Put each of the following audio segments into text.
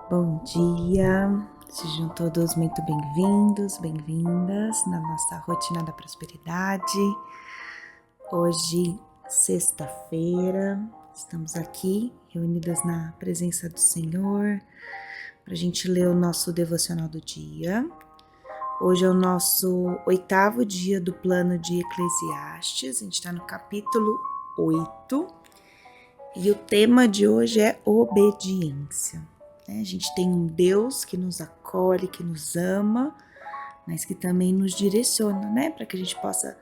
Bom dia, sejam todos muito bem-vindos, bem-vindas na nossa rotina da prosperidade. Hoje, sexta-feira, estamos aqui reunidas na presença do Senhor para a gente ler o nosso devocional do dia. Hoje é o nosso 8º dia do plano de Eclesiastes, a gente está no capítulo 8 e o tema de hoje é obediência. A gente tem um Deus que nos acolhe, que nos ama, mas que também nos direciona, né? Para que a gente possa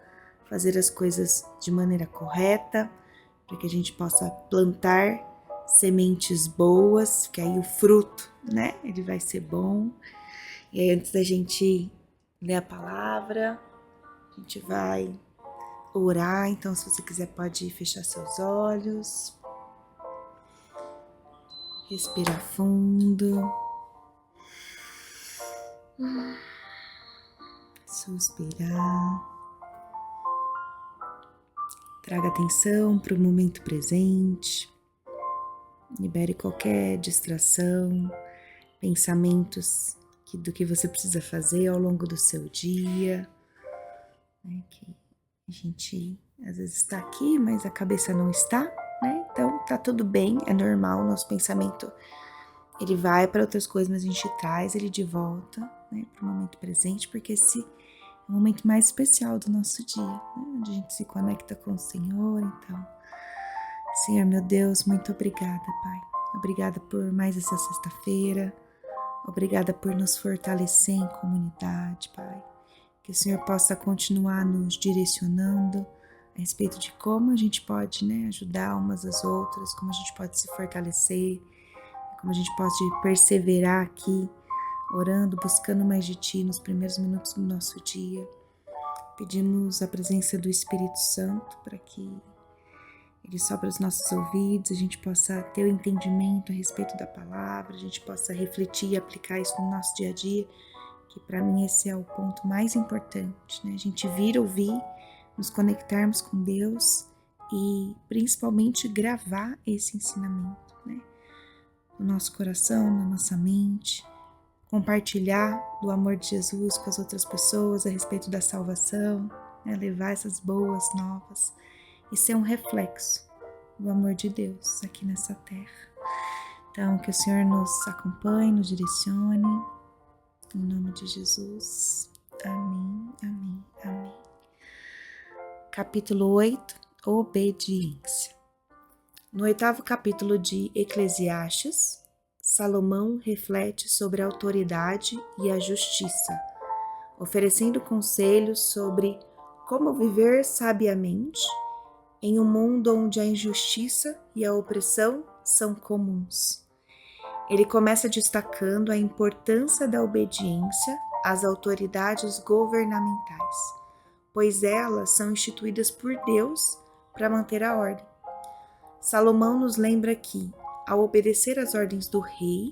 fazer as coisas de maneira correta, para que a gente possa plantar sementes boas, que aí o fruto, né? Ele vai ser bom. E aí, antes da gente ler a palavra, a gente vai orar. Então, se você quiser, pode fechar seus olhos. Respira fundo. Suspirar. Traga atenção para o momento presente. Libere qualquer distração, pensamentos do que você precisa fazer ao longo do seu dia. Que a gente às vezes está aqui, mas a cabeça não está, né? Então tá tudo bem, é normal. Nosso pensamento ele vai para outras coisas, mas a gente traz ele de volta, né, para o momento presente, porque esse é o momento mais especial do nosso dia, né, onde a gente se conecta com o Senhor. Então, Senhor, meu Deus, muito obrigada, Pai. Obrigada por mais essa sexta-feira. Obrigada por nos fortalecer em comunidade, Pai. Que o Senhor possa continuar nos direcionando a respeito de como a gente pode, né, ajudar umas às outras, como a gente pode se fortalecer, como a gente pode perseverar aqui, orando, buscando mais de Ti nos primeiros minutos do nosso dia. Pedimos a presença do Espírito Santo para que Ele sopre os nossos ouvidos, a gente possa ter o entendimento a respeito da palavra, a gente possa refletir e aplicar isso no nosso dia a dia, que para mim esse é o ponto mais importante, né? A gente vir ouvir, nos conectarmos com Deus e principalmente gravar esse ensinamento, né? No nosso coração, na nossa mente, compartilhar do amor de Jesus com as outras pessoas a respeito da salvação, né? Levar essas boas novas e ser um reflexo do amor de Deus aqui nessa terra. Então, que o Senhor nos acompanhe, nos direcione, em nome de Jesus. Amém, amém, amém. Capítulo 8, obediência. No 8º capítulo de Eclesiastes, Salomão reflete sobre a autoridade e a justiça, oferecendo conselhos sobre como viver sabiamente em um mundo onde a injustiça e a opressão são comuns. Ele começa destacando a importância da obediência às autoridades governamentais, pois elas são instituídas por Deus para manter a ordem. Salomão nos lembra que, ao obedecer às ordens do rei,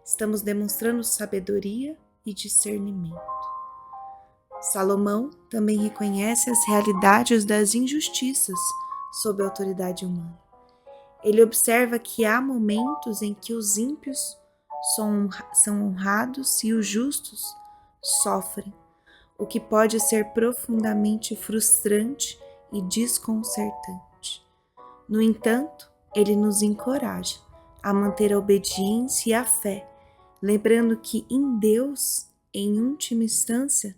estamos demonstrando sabedoria e discernimento. Salomão também reconhece as realidades das injustiças sob a autoridade humana. Ele observa que há momentos em que os ímpios são honrados e os justos sofrem, o que pode ser profundamente frustrante e desconcertante. No entanto, ele nos encoraja a manter a obediência e a fé, lembrando que em Deus, em última instância,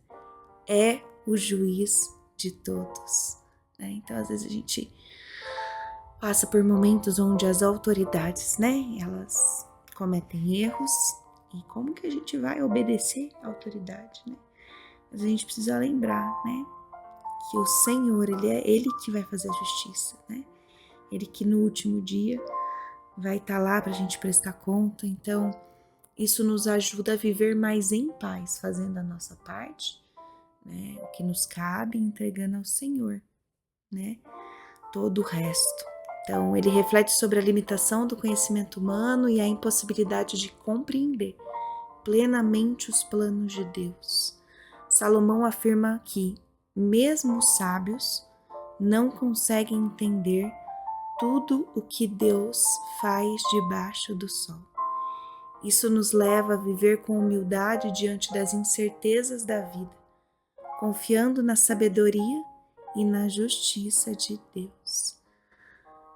é o juiz de todos. Então, às vezes a gente passa por momentos onde as autoridades, elas cometem erros. E como que a gente vai obedecer à autoridade, Mas a gente precisa lembrar, que o Senhor, Ele que vai fazer a justiça, Ele que no último dia vai estar lá para a gente prestar conta. Então, isso nos ajuda a viver mais em paz, fazendo a nossa parte, o que nos cabe, entregando ao Senhor, todo o resto. Então, ele reflete sobre a limitação do conhecimento humano e a impossibilidade de compreender plenamente os planos de Deus. Salomão afirma que, mesmo os sábios, não conseguem entender tudo o que Deus faz debaixo do sol. Isso nos leva a viver com humildade diante das incertezas da vida, confiando na sabedoria e na justiça de Deus.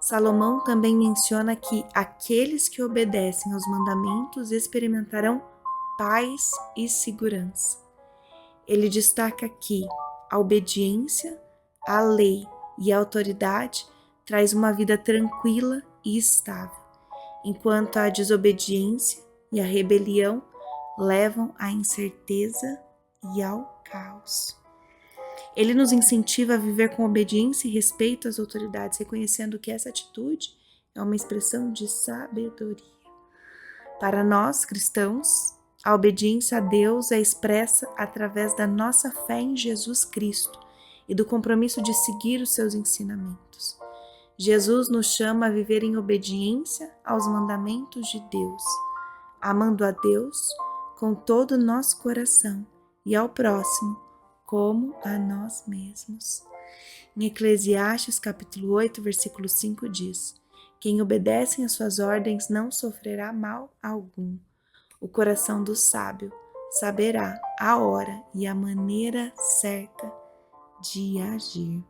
Salomão também menciona que aqueles que obedecem aos mandamentos experimentarão paz e segurança. Ele destaca que a obediência à lei e à autoridade traz uma vida tranquila e estável, enquanto a desobediência e a rebelião levam à incerteza e ao caos. Ele nos incentiva a viver com obediência e respeito às autoridades, reconhecendo que essa atitude é uma expressão de sabedoria. Para nós, cristãos, a obediência a Deus é expressa através da nossa fé em Jesus Cristo e do compromisso de seguir os seus ensinamentos. Jesus nos chama a viver em obediência aos mandamentos de Deus, amando a Deus com todo o nosso coração e ao próximo como a nós mesmos. Em Eclesiastes capítulo 8, versículo 5 diz: quem obedece às suas ordens não sofrerá mal algum. O coração do sábio saberá a hora e a maneira certa de agir.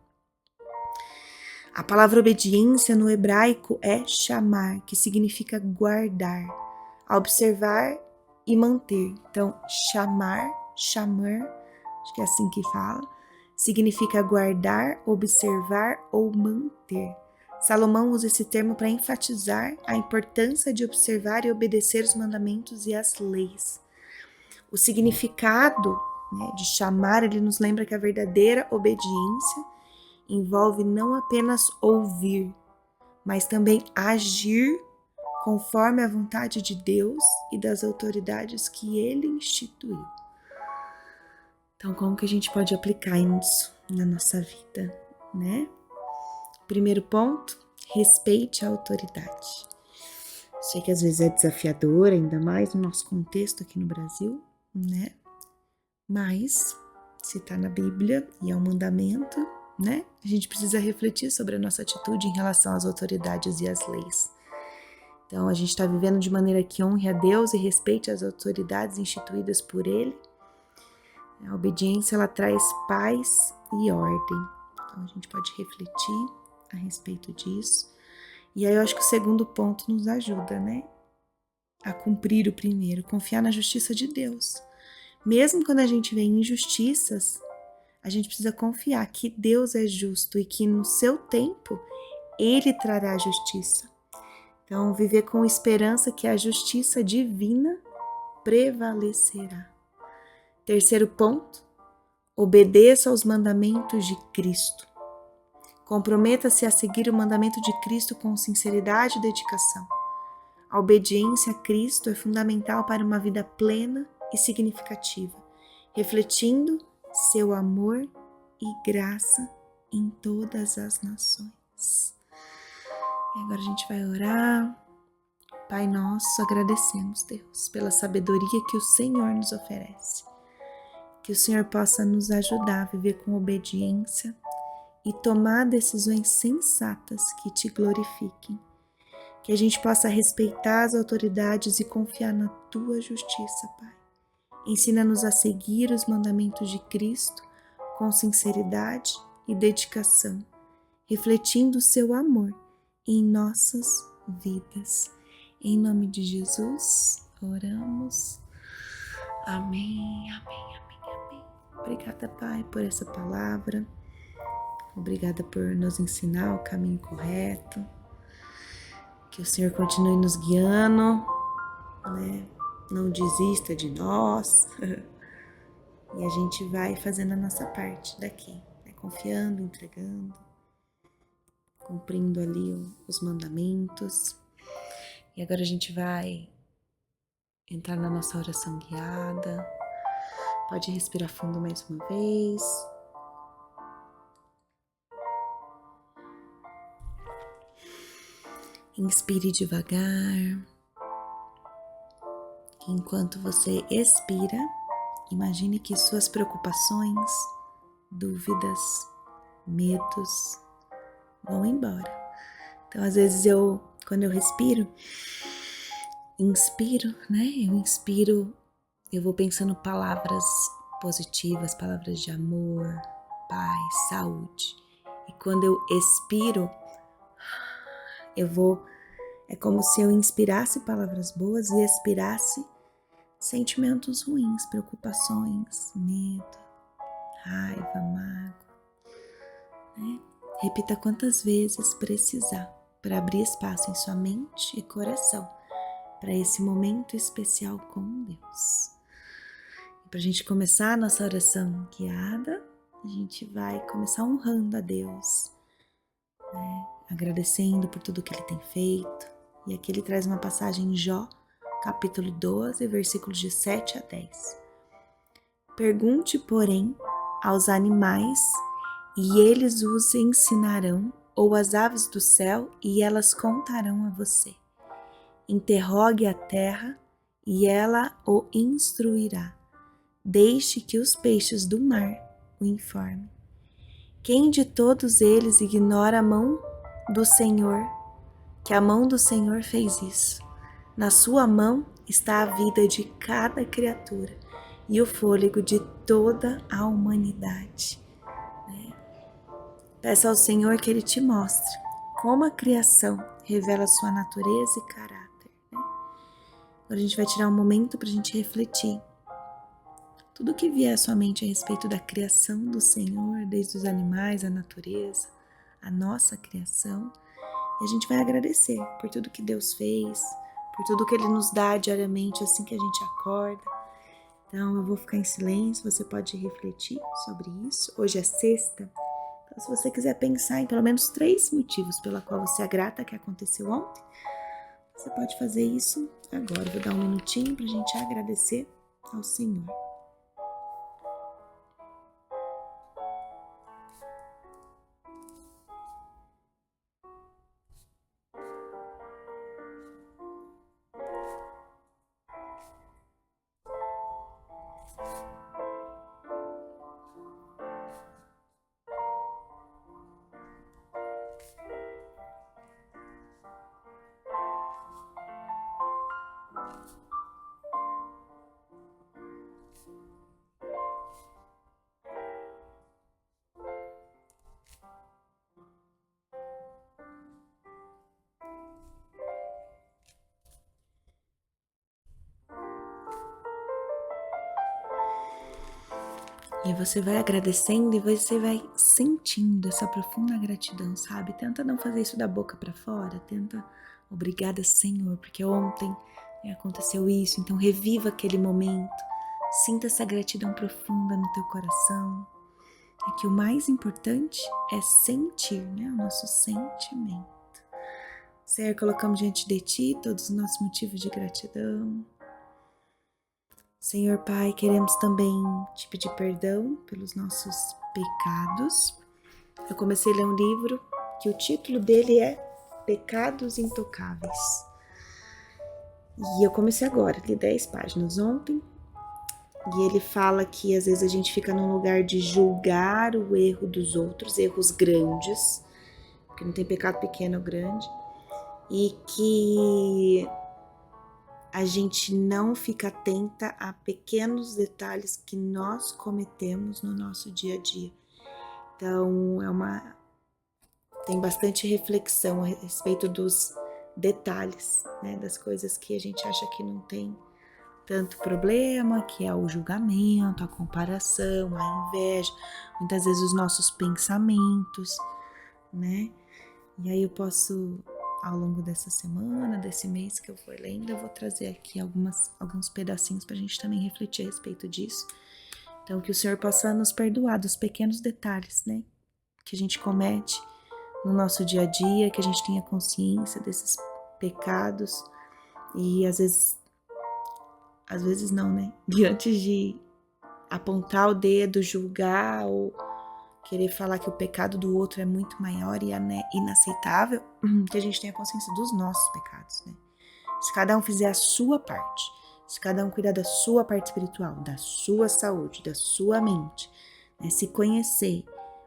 A palavra obediência no hebraico é chamar, que significa guardar, observar e manter. Então, chamar, acho que é assim que fala, significa guardar, observar ou manter. Salomão usa esse termo para enfatizar a importância de observar e obedecer os mandamentos e as leis. O significado, de chamar, ele nos lembra que a verdadeira obediência envolve não apenas ouvir, mas também agir conforme a vontade de Deus e das autoridades que Ele instituiu. Então, como que a gente pode aplicar isso na nossa vida, né? Primeiro ponto, respeite a autoridade. Sei que às vezes é desafiador, ainda mais no nosso contexto aqui no Brasil, né? Mas, se está na Bíblia e é um mandamento, né? A gente precisa refletir sobre a nossa atitude em relação às autoridades e às leis. Então, a gente está vivendo de maneira que honre a Deus e respeite as autoridades instituídas por Ele. A obediência, ela traz paz e ordem. Então, a gente pode refletir a respeito disso. E aí, eu acho que o segundo ponto nos ajuda, né? A cumprir o primeiro, confiar na justiça de Deus. Mesmo quando a gente vê injustiças, a gente precisa confiar que Deus é justo e que no seu tempo Ele trará a justiça. Então, viver com esperança que a justiça divina prevalecerá. Terceiro ponto, obedeça aos mandamentos de Cristo. Comprometa-se a seguir o mandamento de Cristo com sinceridade e dedicação. A obediência a Cristo é fundamental para uma vida plena e significativa, refletindo seu amor e graça em todas as nações. E agora a gente vai orar. Pai nosso, agradecemos, Deus, pela sabedoria que o Senhor nos oferece. Que o Senhor possa nos ajudar a viver com obediência e tomar decisões sensatas que te glorifiquem. Que a gente possa respeitar as autoridades e confiar na tua justiça, Pai. Ensina-nos a seguir os mandamentos de Cristo com sinceridade e dedicação, refletindo o seu amor em nossas vidas. Em nome de Jesus, oramos. Amém, amém, amém, amém. Obrigada, Pai, por essa palavra. Obrigada por nos ensinar o caminho correto. Que o Senhor continue nos guiando, né? Não desista de nós. E a gente vai fazendo a nossa parte daqui, né? Confiando, entregando, cumprindo ali os mandamentos. E agora a gente vai entrar na nossa oração guiada. Pode respirar fundo mais uma vez. Inspire devagar. Enquanto você expira, imagine que suas preocupações, dúvidas, medos vão embora. Então, às vezes quando eu respiro, inspiro, né? Eu vou pensando palavras positivas, palavras de amor, paz, saúde. E quando eu expiro, é como se eu inspirasse palavras boas e expirasse sentimentos ruins, preocupações, medo, raiva, mágoa, né? Repita quantas vezes precisar para abrir espaço em sua mente e coração para esse momento especial com Deus. E para a gente começar a nossa oração guiada, a gente vai começar honrando a Deus, né? Agradecendo por tudo que Ele tem feito. E aqui ele traz uma passagem em Jó, capítulo 12, versículos de 7 a 10. Pergunte, porém, aos animais, e eles os ensinarão, ou às aves do céu, e elas contarão a você. Interrogue a terra, e ela o instruirá. Deixe que os peixes do mar o informem. Quem de todos eles ignora a mão do Senhor, que a mão do Senhor fez isso? Na sua mão está a vida de cada criatura e o fôlego de toda a humanidade. Peça ao Senhor que Ele te mostre como a criação revela sua natureza e caráter. Agora a gente vai tirar um momento para a gente refletir. Tudo que vier à sua mente a respeito da criação do Senhor, desde os animais, a natureza, a nossa criação, e a gente vai agradecer por tudo que Deus fez, por tudo que Ele nos dá diariamente assim que a gente acorda. Então eu vou ficar em silêncio, você pode refletir sobre isso. Hoje é sexta, então se você quiser pensar em pelo menos 3 motivos pela qual você é grata que aconteceu ontem, você pode fazer isso agora. Eu vou dar um minutinho para a gente agradecer ao Senhor. E você vai agradecendo e você vai sentindo essa profunda gratidão, sabe? Tenta não fazer isso da boca para fora, tenta, obrigada, Senhor, porque ontem aconteceu isso. Então reviva aquele momento, sinta essa gratidão profunda no teu coração. É que o mais importante é sentir, né? O nosso sentimento. Senhor, colocamos diante de Ti todos os nossos motivos de gratidão. Senhor Pai, queremos também te pedir perdão pelos nossos pecados. Eu comecei a ler um livro que o título dele é Pecados Intocáveis. E eu comecei agora, li 10 páginas ontem. E ele fala que às vezes a gente fica num lugar de julgar o erro dos outros, erros grandes, porque não tem pecado pequeno ou grande, e que a gente não fica atenta a pequenos detalhes que nós cometemos no nosso dia a dia. Então, tem bastante reflexão a respeito dos detalhes, né, das coisas que a gente acha que não tem tanto problema, que é o julgamento, a comparação, a inveja, muitas vezes os nossos pensamentos, né? E aí eu posso, ao longo dessa semana, desse mês que eu for lendo, eu vou trazer aqui alguns pedacinhos para a gente também refletir a respeito disso. Então, que o Senhor possa nos perdoar dos pequenos detalhes, né, que a gente comete no nosso dia a dia, que a gente tenha consciência desses pecados e às vezes não, né, e antes de apontar o dedo, julgar ou querer falar que o pecado do outro é muito maior e inaceitável, que a gente tenha consciência dos nossos pecados, né? Se cada um fizer a sua parte, se cada um cuidar da sua parte espiritual, da sua saúde, da sua mente, né? Se conhecer,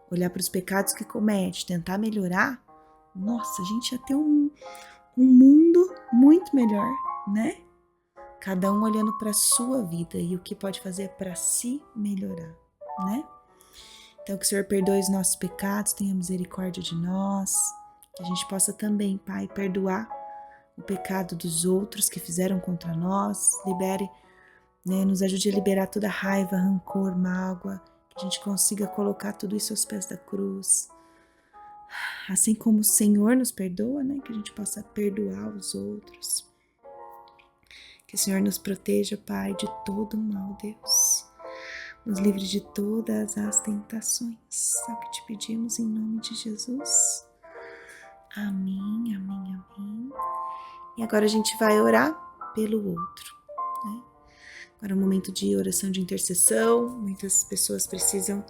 olhar para os pecados que comete, tentar melhorar, nossa, a gente ia ter um mundo muito melhor, né? cada um olhando para a sua vida e o que pode fazer para se melhorar, né? Então que o Senhor perdoe os nossos pecados, tenha misericórdia de nós, que a gente possa também, Pai, perdoar o pecado dos outros que fizeram contra nós, libere, né, nos ajude a liberar toda raiva, rancor, mágoa, que a gente consiga colocar tudo isso aos pés da cruz. Assim como o Senhor nos perdoa, né, que a gente possa perdoar os outros. Que o Senhor nos proteja, Pai, de todo o mal, Deus. Nos livre de todas as tentações. É o que te pedimos em nome de Jesus. Amém, amém, amém. E agora a gente vai orar pelo outro, né? Agora é um momento de oração de intercessão. Muitas pessoas precisam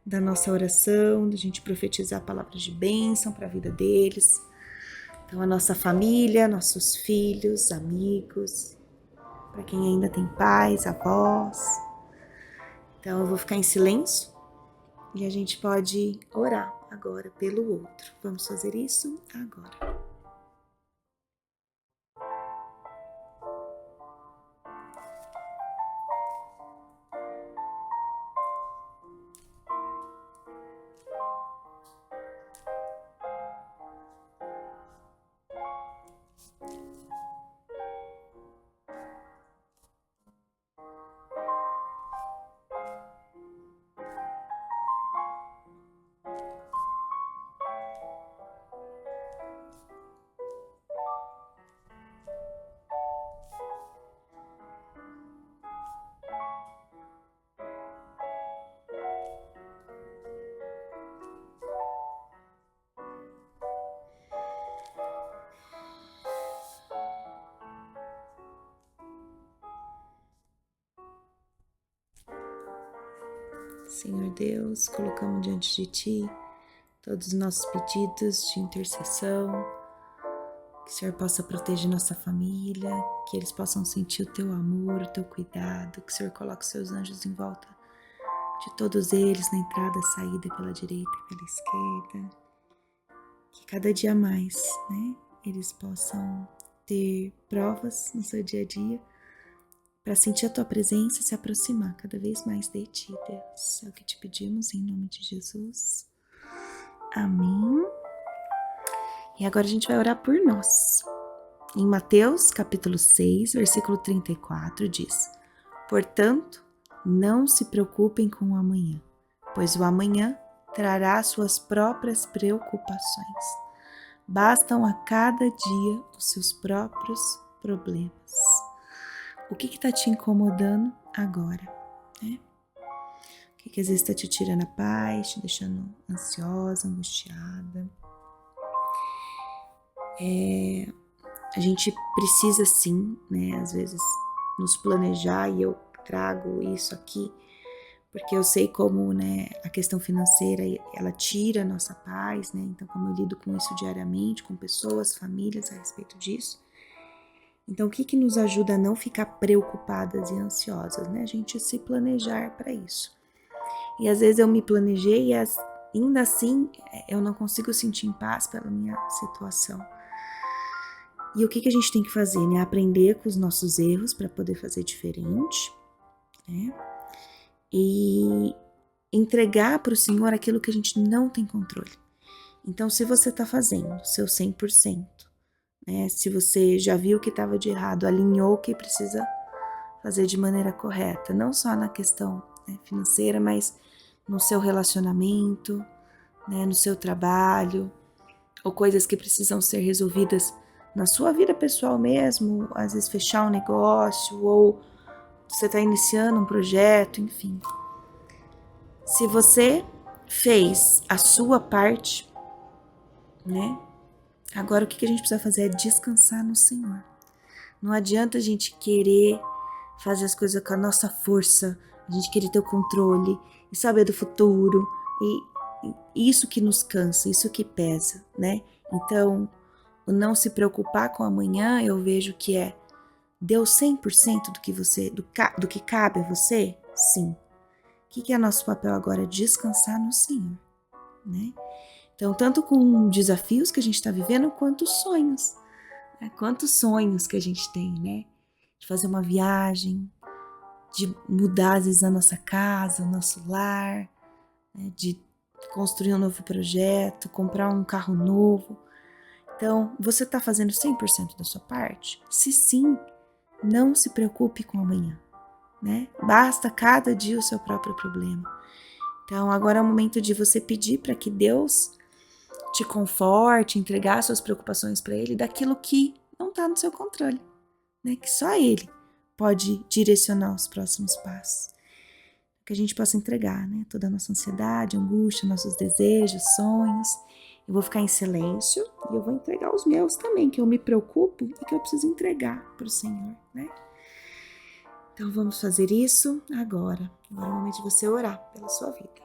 da nossa oração, da gente profetizar palavras de bênção para a vida deles. Então a nossa família, nossos filhos, amigos, para quem ainda tem pais, avós. Então eu vou ficar em silêncio e a gente pode orar agora pelo outro. Vamos fazer isso agora. Senhor Deus, colocamos diante de Ti todos os nossos pedidos de intercessão, que o Senhor possa proteger nossa família, que eles possam sentir o Teu amor, o Teu cuidado, que o Senhor coloque os Seus anjos em volta de todos eles, na entrada, saída, pela direita e pela esquerda, que cada dia mais, né, eles possam ter provas no seu dia a dia, para sentir a Tua presença e se aproximar cada vez mais de Ti, Deus. É o que te pedimos em nome de Jesus. Amém. E agora a gente vai orar por nós. Em Mateus, capítulo 6, versículo 34, diz: Portanto, não se preocupem com o amanhã, pois o amanhã trará suas próprias preocupações. Bastam a cada dia os seus próprios problemas. O que está te incomodando agora, né? O que às vezes está te tirando a paz, te deixando ansiosa, angustiada? A gente precisa sim, né, às vezes nos planejar, e eu trago isso aqui porque eu sei como, né, a questão financeira, ela tira a nossa paz, né? Então, como eu lido com isso diariamente, com pessoas, famílias a respeito disso. Então, o que nos ajuda a não ficar preocupadas e ansiosas, né? A gente se planejar para isso. E às vezes eu me planejei e ainda assim eu não consigo sentir em paz pela minha situação. E o que a gente tem que fazer, né? Aprender com os nossos erros para poder fazer diferente, né? E entregar para o Senhor aquilo que a gente não tem controle. Então, se você está fazendo o seu 100%, né? Se você já viu o que estava de errado, alinhou o que precisa fazer de maneira correta, não só na questão, né, financeira, mas no seu relacionamento, né, no seu trabalho, ou coisas que precisam ser resolvidas na sua vida pessoal mesmo, às vezes fechar um negócio, ou você está iniciando um projeto, enfim. Se você fez a sua parte, né? Agora o que a gente precisa fazer é descansar no Senhor. Não adianta a gente querer fazer as coisas com a nossa força, a gente querer ter o controle e saber do futuro, e isso que nos cansa, isso que pesa, né? Então, o não se preocupar com amanhã, eu vejo que deu 100% do que cabe a você? Sim. O que é nosso papel agora? Descansar no Senhor, né? Então, tanto com desafios que a gente está vivendo, quanto sonhos. Né? Quantos sonhos que a gente tem, né? de fazer uma viagem, de mudar às vezes a nossa casa, o nosso lar, né? De construir um novo projeto, comprar um carro novo. Então, você está fazendo 100% da sua parte? Se sim, não se preocupe com amanhã, né? Basta cada dia o seu próprio problema. Então, agora é o momento de você pedir para que Deus te conforte, entregar suas preocupações para Ele daquilo que não está no seu controle, né? Que só Ele pode direcionar os próximos passos. Que a gente possa entregar, né? Toda a nossa ansiedade, angústia, nossos desejos, sonhos. Eu vou ficar em silêncio e eu vou entregar os meus também, que eu me preocupo e que eu preciso entregar para o Senhor, né? Então vamos fazer isso agora. Agora é o momento de você orar pela sua vida.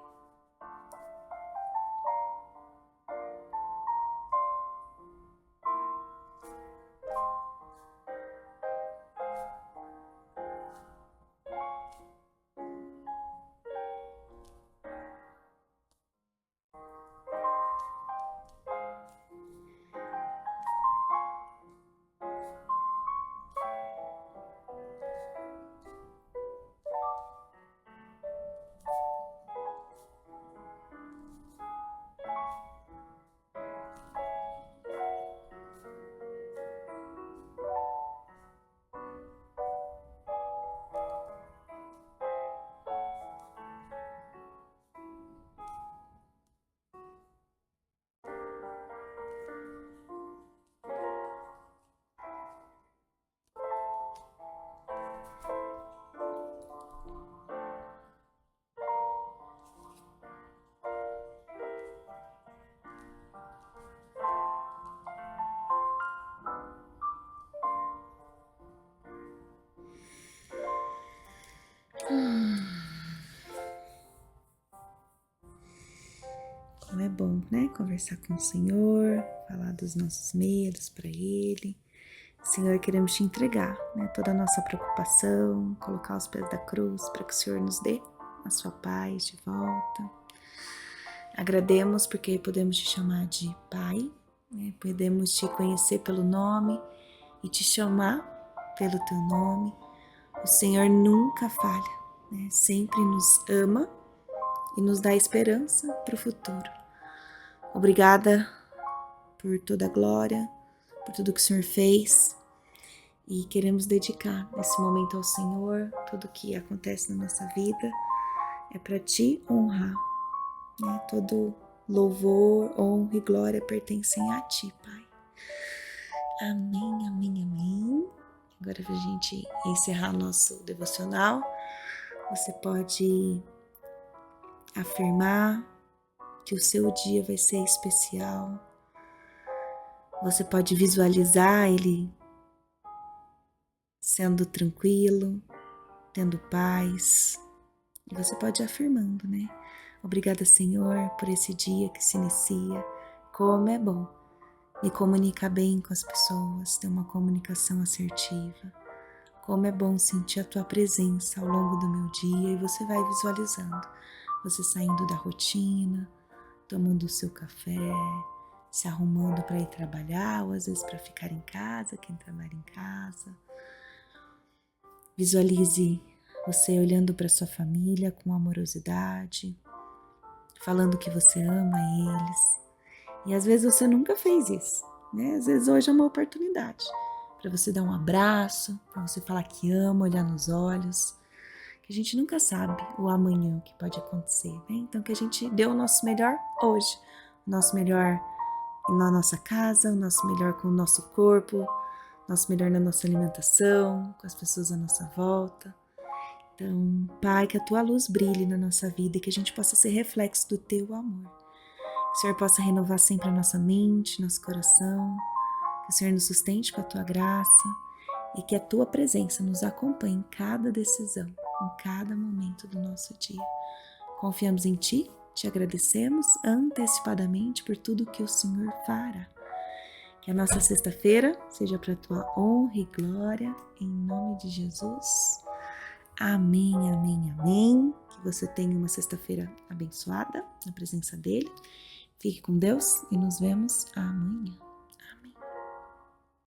Como é bom, né? Conversar com o Senhor, falar dos nossos medos para Ele. Senhor, queremos te entregar, né? Toda a nossa preocupação, colocar os pés da cruz para que o Senhor nos dê a sua paz de volta. Agradecemos porque podemos te chamar de Pai, né? Podemos te conhecer pelo nome e te chamar pelo teu nome. O Senhor nunca falha, né? Sempre nos ama e nos dá esperança para o futuro. Obrigada por toda a glória, por tudo que o Senhor fez, e queremos dedicar esse momento ao Senhor. Tudo que acontece na nossa vida é para te honrar, né? Todo louvor, honra e glória pertencem a ti, Pai. Amém, amém, amém. Agora, para a gente encerrar nosso devocional, você pode afirmar que o seu dia vai ser especial. Você pode visualizar ele sendo tranquilo, tendo paz. E você pode ir afirmando, né? Obrigada, Senhor, por esse dia que se inicia. Como é bom me comunicar bem com as pessoas, ter uma comunicação assertiva. Como é bom sentir a tua presença ao longo do meu dia. E você vai visualizando, você saindo da rotina, tomando o seu café, se arrumando para ir trabalhar, ou às vezes para ficar em casa, quem trabalha em casa. Visualize você olhando para sua família com amorosidade, falando que você ama eles. E às vezes você nunca fez isso, né? Às vezes hoje é uma oportunidade para você dar um abraço, para você falar que ama, olhar nos olhos. Que a gente nunca sabe o amanhã que pode acontecer, né? Então que a gente dê o nosso melhor hoje, o nosso melhor na nossa casa, o nosso melhor com o nosso corpo, o nosso melhor na nossa alimentação, com as pessoas à nossa volta. Então, Pai, que a tua luz brilhe na nossa vida e que a gente possa ser reflexo do teu amor. Que o Senhor possa renovar sempre a nossa mente, nosso coração, que o Senhor nos sustente com a tua graça e que a tua presença nos acompanhe em cada decisão, em cada momento do nosso dia. Confiamos em ti, te agradecemos antecipadamente por tudo que o Senhor fará. Que a nossa sexta-feira seja para a tua honra e glória, em nome de Jesus. Amém, amém, amém. Que você tenha uma sexta-feira abençoada na presença dele. Fique com Deus e nos vemos amanhã.